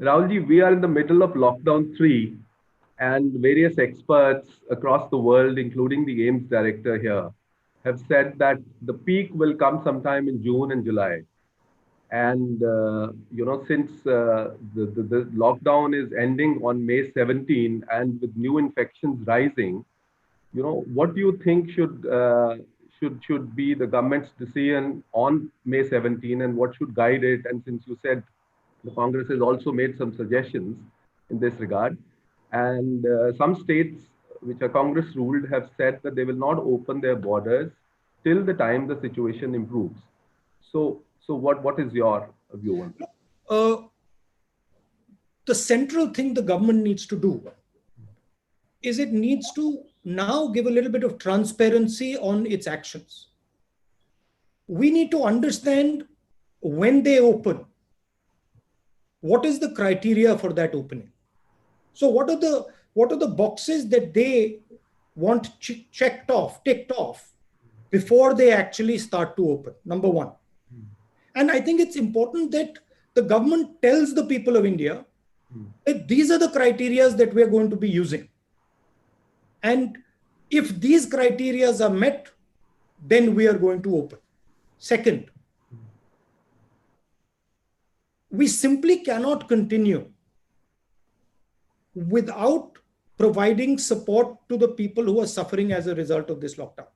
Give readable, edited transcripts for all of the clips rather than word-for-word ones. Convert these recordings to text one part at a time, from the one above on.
Rahulji, we are in the middle of lockdown three, and various experts across the world, including the AIMS director here, have said that the peak will come sometime in June and July. And since the lockdown is ending on May 17, and with new infections rising, what do you think should be the government's decision on May 17, and what should guide it? And since you said the Congress has also made some suggestions in this regard, and some states which are Congress ruled have said that they will not open their borders till the time the situation improves. So what is your view on this? Uh, the central thing the government needs to do is it needs to now give a little bit of transparency on its actions. We need to understand when they open, what is the criteria for that opening. So what are the boxes that they want ticked off before they actually start to open? Number one. And I think it's important that the government tells the people of India that these are the criteria that we're going to be using. And if these criteria are met, then we are going to open. Second, we simply cannot continue without providing support to the people who are suffering as a result of this lockdown.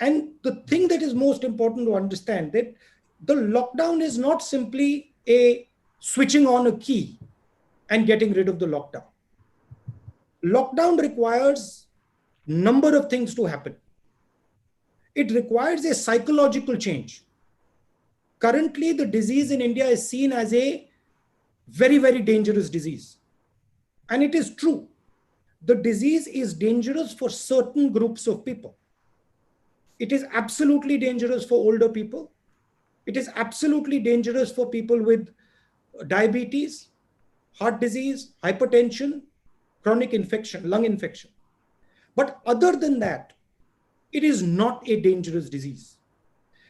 And the thing that is most important to understand that the lockdown is not simply a switching on a key and getting rid of the lockdown. Lockdown requires a number of things to happen. It requires a psychological change. Currently, the disease in India is seen as a very, very dangerous disease. And it is true. The disease is dangerous for certain groups of people. It is absolutely dangerous for older people. It is absolutely dangerous for people with diabetes, heart disease, hypertension, chronic infection, lung infection. But other than that, it is not a dangerous disease.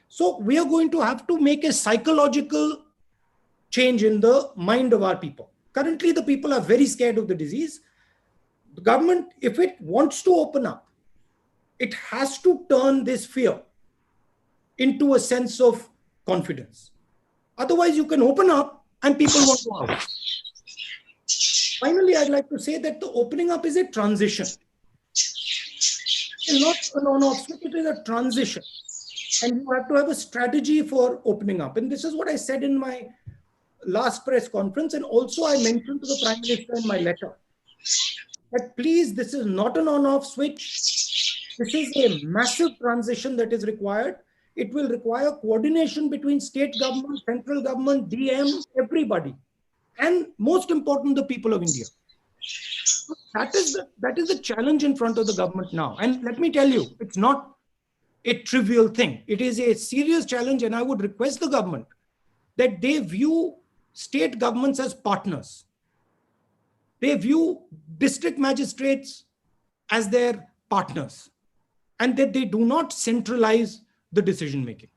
So we are going to have to make a psychological change in the mind of our people. Currently, the people are very scared of the disease. The government, if it wants to open up, it has to turn this fear into a sense of confidence. Otherwise, you can open up and people won't go out. Finally, I'd like to say that the opening up is a transition. It's not an on-off switch, it is a transition. And you have to have a strategy for opening up. And this is what I said in my last press conference. And also I mentioned to the Prime Minister in my letter that please, this is not an on-off switch. This is a massive transition that is required. It will require coordination between state government, central government, DM, everybody. And most important, the people of India. That is the challenge in front of the government now. And let me tell you, it's not a trivial thing. It is a serious challenge. And I would request the government that they view state governments as partners. They view district magistrates as their partners, and that they do not centralize the decision making.